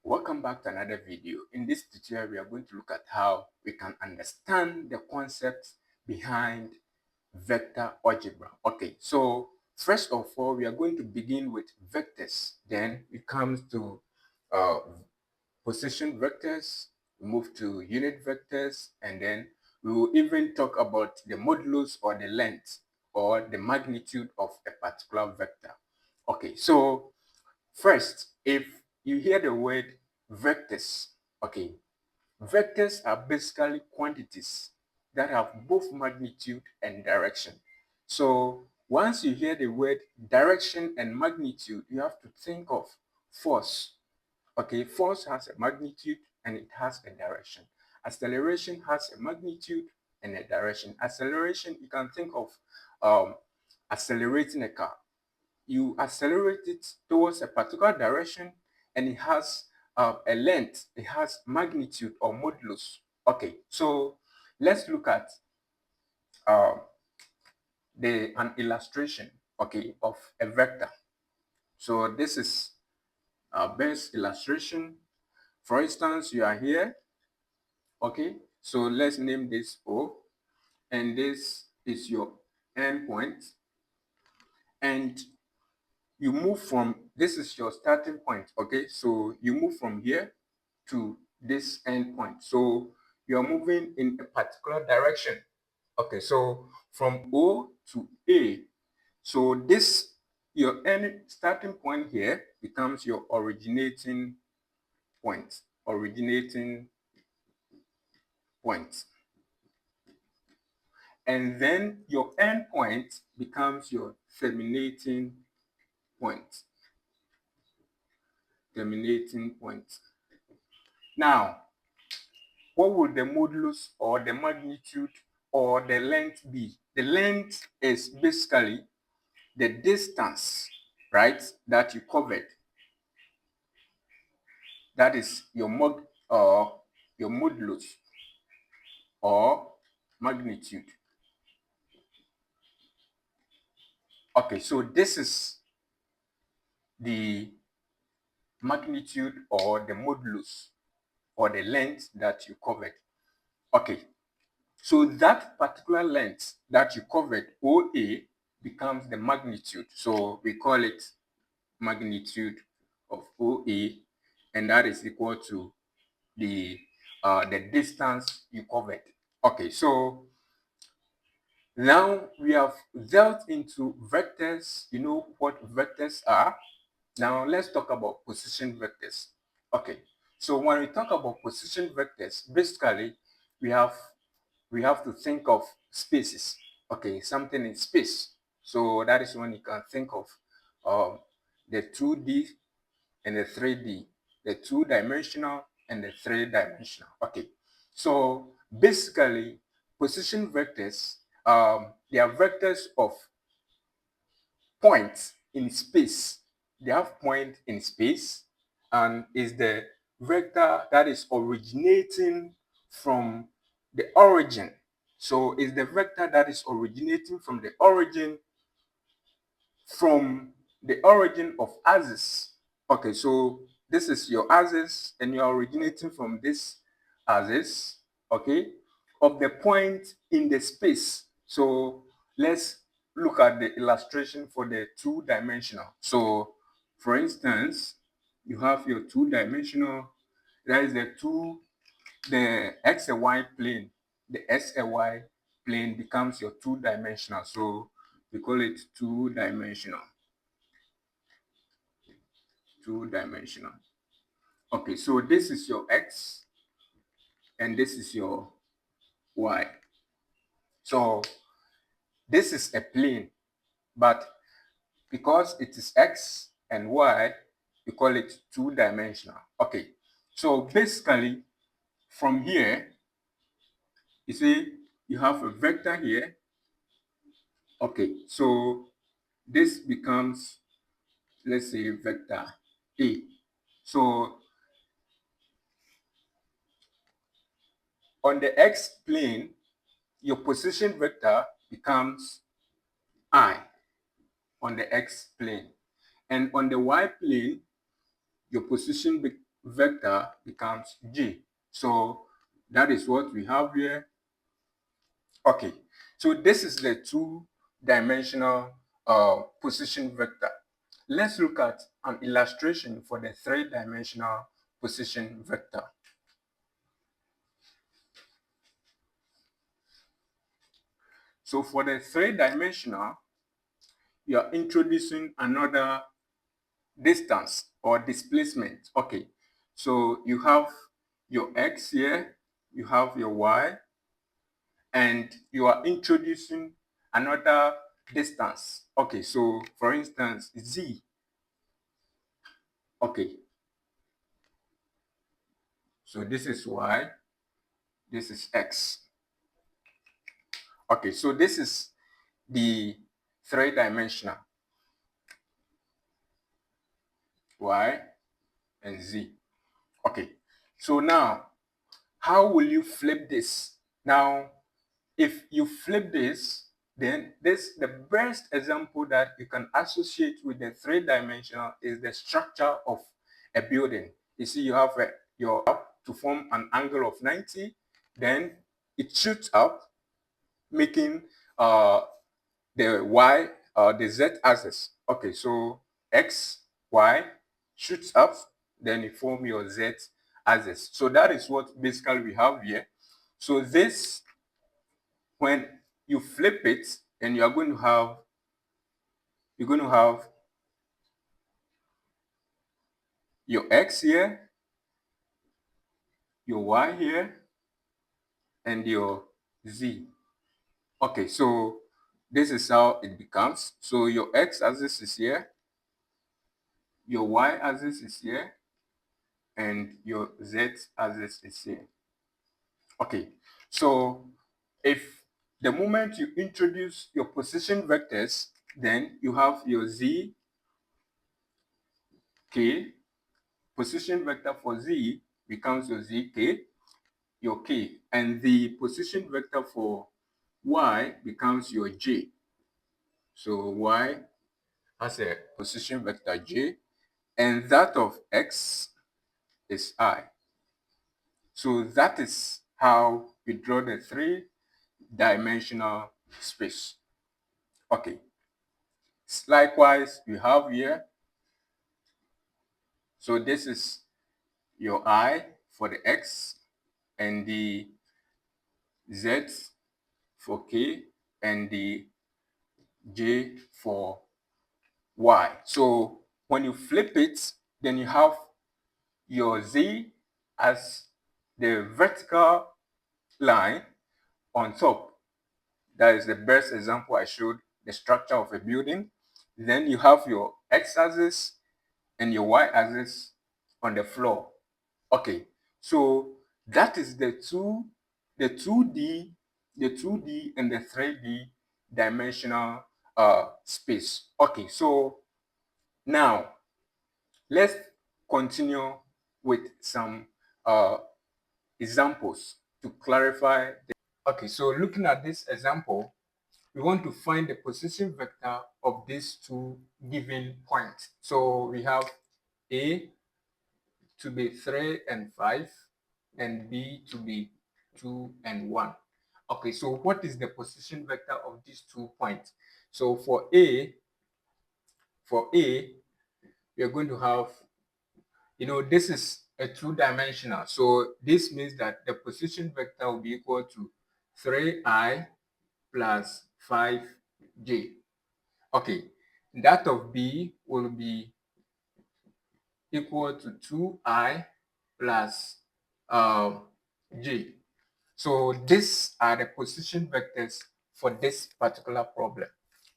Welcome back to another video. In this tutorial, we are going to look at how we can understand the concepts behind vector algebra. Okay, so first of all, we are going to begin with vectors. Then it comes to uh, position vectors, we move to unit vectors, and then we will even talk about the modulus or the length or the magnitude of a particular vector. Okay, so first, if you hear the word vectors, okay, vectors are basically quantities that have both magnitude and direction. So once you hear the word direction and magnitude, you have to think of force. Okay, force has a magnitude and it has a direction. Acceleration has a magnitude and a direction. Acceleration, you can think of accelerating a car. You accelerate it towards a particular direction and it has a length, it has magnitude or modulus. Okay, so let's look at uh, an illustration, okay, of a vector. So this is our best illustration. For instance, you are here, okay, so let's name this O, and this is your endpoint, and you move from, this is your starting point, okay, so you move from here to this endpoint. So you're moving in a particular direction. Okay, so from O to A. So this, your end starting point here becomes your originating point. Originating point. And then your end point becomes your terminating point. Terminating point. Now, what would the modulus or the magnitude or the length be? The length is basically the distance, right, that you covered. That is your modulus or magnitude. Okay, so this is the magnitude or the modulus or the length that you covered. Okay, so that particular length that you covered, OA, becomes the magnitude. So we call it magnitude of OA, and that is equal to the distance you covered. Okay, so now we have delved into vectors. You know what vectors are. Now let's talk about position vectors. Okay, so when we talk about position vectors, basically we have to think of spaces. Okay, something in space. So that is when you can think of the 2D and the 3D, the two-dimensional and the three-dimensional. Okay, so basically position vectors, they are vectors of points in space. They have point in space and is the vector that is originating from the origin. So it's the vector that is originating from the origin of axis. Okay, so this is your axis and you're originating from this axis, okay, of the point in the space. So let's look at the illustration for the two-dimensional. So for instance, you have your two-dimensional, that is the x and y plane. The x and y plane becomes your two-dimensional. So we call it two-dimensional. Two-dimensional. Okay, so this is your x and this is your y. So this is a plane, but because it is x and y, we call it two-dimensional. Okay, so basically from here, you see you have a vector here. Okay, so this becomes, let's say, vector A. So on the x plane, your position vector becomes I on the x plane. And on the y plane, your position vector becomes J. So that is what we have here. Okay, so this is the two-dimensional position vector. Let's look at an illustration for the three-dimensional position vector. So for the three-dimensional, you are introducing another distance or displacement. Okay, so you have your x here, you have your y, and you are introducing another distance. Okay, so for instance, z. Okay, so this is y, this is x. Okay, so this is the three-dimensional y and z. Okay, so now how will you flip this? Now, if you flip this, then the best example that you can associate with the three-dimensional is the structure of a building. You see, you have your up to form an angle of 90, then it shoots up, making the y, the z axis. Okay, so x, y shoots up, then you form your z axis. So that is what basically we have here. So this, when you flip it, then you're going to have your x here, your y here, and your z. Okay, so this is how it becomes. So your x axis is here, your y axis is here, and your z axis is here. Okay, so if the moment you introduce your position vectors, then you have your z, k, position vector for z becomes your zk, your k, and the position vector for y becomes your j. So y has a position vector j, and that of x is I. So that is how we draw the three-dimensional space. Okay. Likewise, we have here, so this is your I for the x, and the z for k, and the j for y. So when you flip it, then you have your z as the vertical line on top. That is the best example I showed, the structure of a building. Then you have your x-axis and your y-axis on the floor. Okay, so that is the 2D, the 2D and the 3D dimensional space. Okay, so now let's continue with some examples to clarify. Okay, so looking at this example, we want to find the position vector of these two given points. So we have A to be 3 and 5 and B to be 2 and 1. Okay, so what is the position vector of these 2 points? So for A, we are going to have, this is a two-dimensional. So this means that the position vector will be equal to 3i plus 5j. Okay, that of B will be equal to 2i plus j. So these are the position vectors for this particular problem.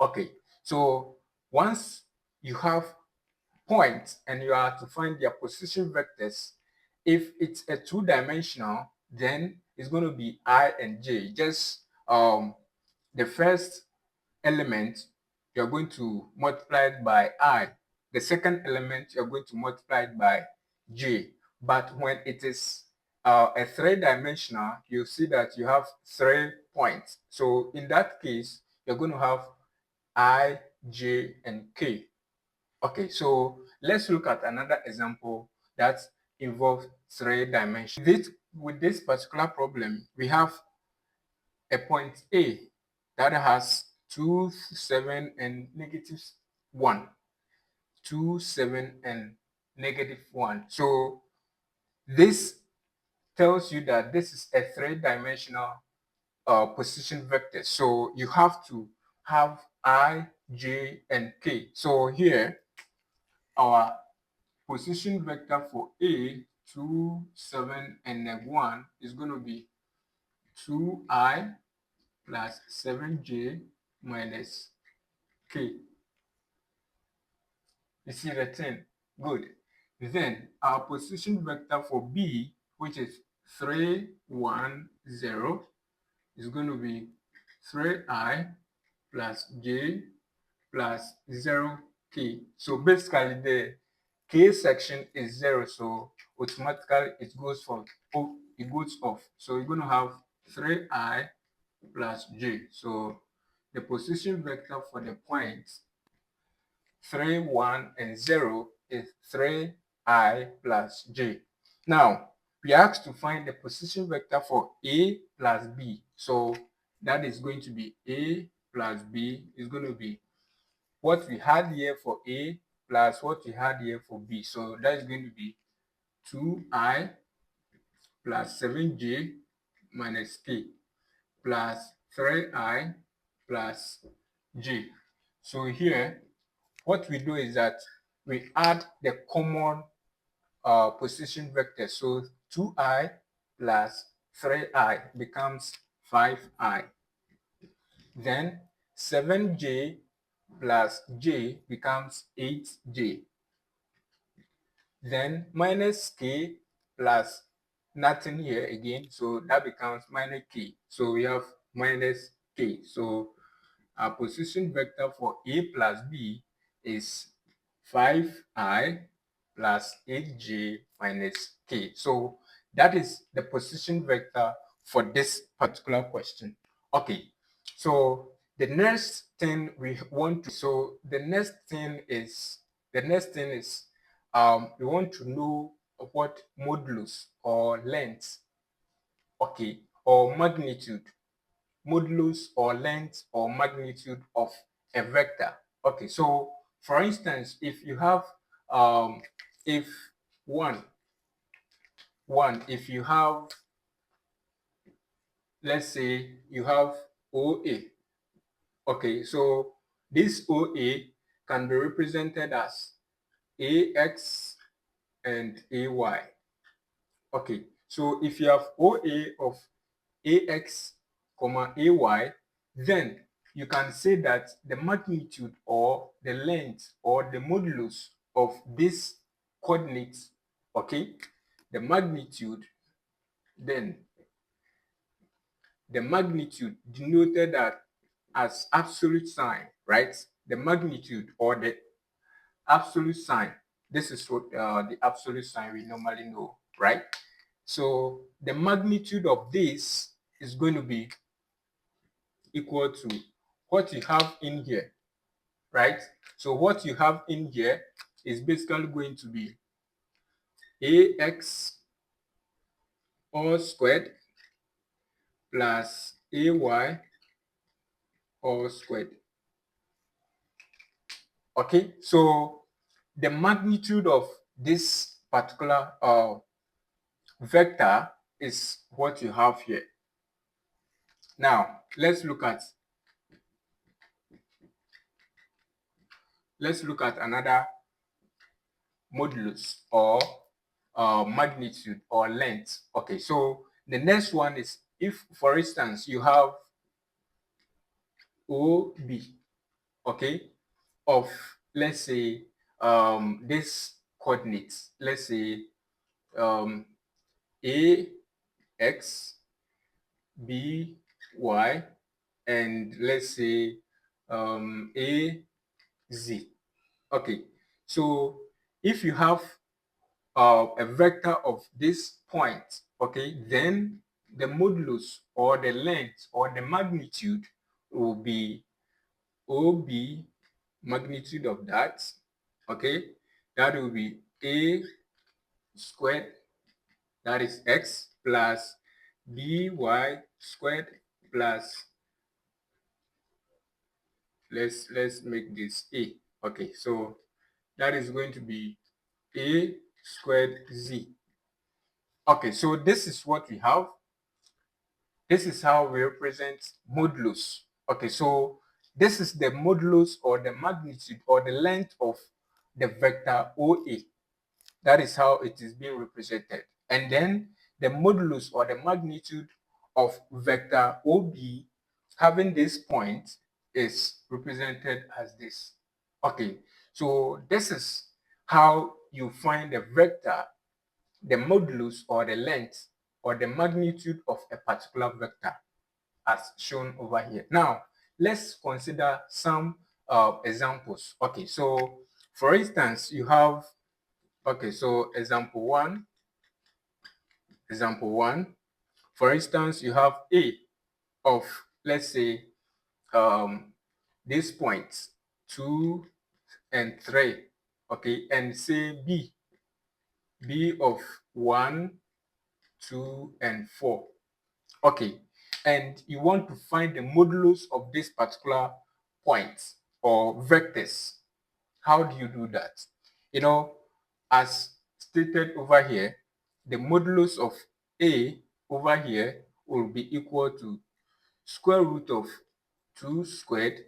Okay, so once you have points and you are to find their position vectors, if it's a two-dimensional, then it's going to be I and j. Just the first element, you're going to multiply it by I. The second element, you're going to multiply it by j. But when it is a three-dimensional, you see that you have 3 points. So in that case, you're going to have I, j, and k. Okay, so let's look at another example that involve 3 dimensions. With this particular problem, we have a point A that has 2, 7, and -1. 2, 7, and -1. So this tells you that this is a 3-dimensional position vector. So you have to have I, J, and K. So here, our position vector for A, 2, 7, and 1 is going to be 2I plus 7J minus K. You see the thing? Good. Then our position vector for B, which is 3, 1, 0, is going to be 3I plus J plus 0K. So basically the K section is 0, so automatically it goes off. So you're going to have 3I plus J. So the position vector for the points 3, 1, and 0 is 3I plus J. Now, we are asked to find the position vector for A plus B. So that is going to be A plus B is going to be what we had here for A plus what we had here for B. So that is going to be 2I plus 7J minus K plus 3I plus J. So here, what we do is that we add the common position vector. So 2I plus 3I becomes 5I. Then 7J plus J becomes 8J. Then minus K plus nothing here again. So that becomes minus K. So we have minus K. So our position vector for A plus B is 5I plus 8J minus K. So that is the position vector for this particular question. Okay, so the next thing we want to know what modulus or length, okay, or magnitude, modulus or length or magnitude of a vector. Okay, so for instance, if you have if if you have, let's say you have OA. Okay, so this OA can be represented as AX and AY. Okay, so if you have OA of AX, AY, then you can say that the magnitude or the length or the modulus of this coordinates, okay, the magnitude, then the magnitude denoted that as absolute sign, right? The magnitude or the absolute sign. This is what the absolute sign we normally know, right? So the magnitude of this is going to be equal to what you have in here, right? So what you have in here is basically going to be AX all squared plus AY all squared. Okay, so the magnitude of this particular vector is what you have here. Now, let's look at another modulus or magnitude or length. Okay, so the next one is if, for instance, you have OB, okay, of, let's say, this coordinates, let's say AX, BY, and let's say AZ. Okay, so if you have a vector of this point, okay, then the modulus or the length or the magnitude will be OB, magnitude of that, okay, that will be squared, that is x, plus by squared plus, let's make this a. Okay, so that is going to be a squared z. Okay, so this is what we have. This is how we represent modulus. Okay, so this is the modulus or the magnitude or the length of the vector OA. That is how it is being represented. And then the modulus or the magnitude of vector OB having this point is represented as this. Okay, so this is how you find the vector, the modulus or the length or the magnitude of a particular vector as shown over here. Now, let's consider some examples. Okay, so for instance, you have, okay, so example one, for instance, you have A of, let's say, these points 2 and 3, okay, and say B of 1, 2, and 4. Okay, and you want to find the modulus of this particular points or vectors. How do you do that? You know, as stated over here, the modulus of A over here will be equal to square root of 2 squared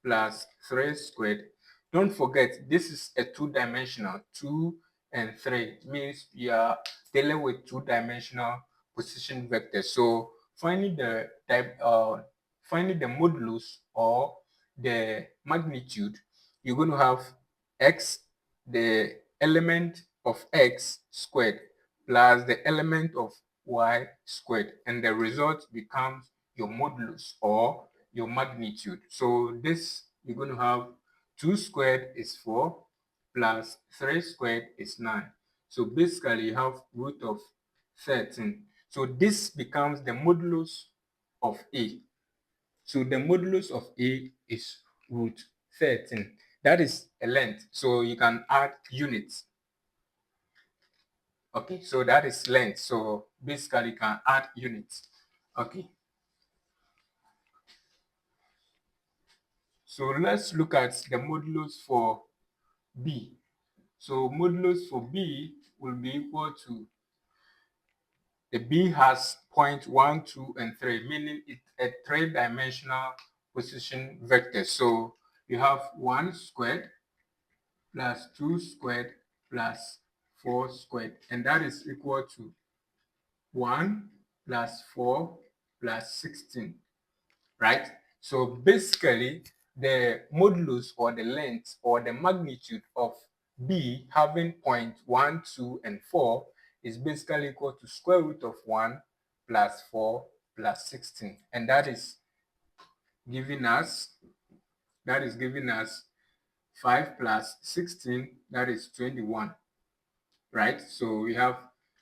plus 3 squared. Don't forget, this is a two-dimensional. 2 and 3 means we are dealing with two-dimensional position vectors. So finding the modulus or the magnitude, you're going to have x, the element of x squared, plus the element of y squared, and the result becomes your modulus or your magnitude. So this, you're going to have 2 squared is 4 plus 3 squared is 9. So basically you have root of 13. So this becomes the modulus of A. So the modulus of A is root 13. That is a length. So you can add units. Okay, so that is length. So basically you can add units. Okay. So let's look at the modulus for B. So modulus for B will be equal to, the B has point 1, 2, and 3, meaning it's a three-dimensional position vector. So you have 1 squared plus 2 squared plus 4 squared, and that is equal to 1 plus 4 plus 16, right? So basically, the modulus or the length or the magnitude of B having point 1, 2, and 4 is basically equal to square root of 1 plus 4 plus 16. And that is giving us 5 plus 16, that is 21, right? So we have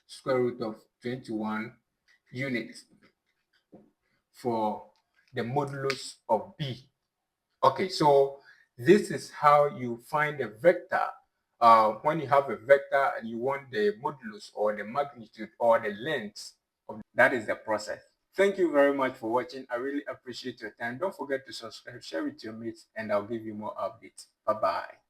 square root of 21 units for the modulus of B. Okay, so this is how you find a vector. When you have a vector and you want the modulus or the magnitude or the length, that is the process. Thank you very much for watching. I really appreciate your time. Don't forget to subscribe, share with your mates, and I'll give you more updates. Bye-bye.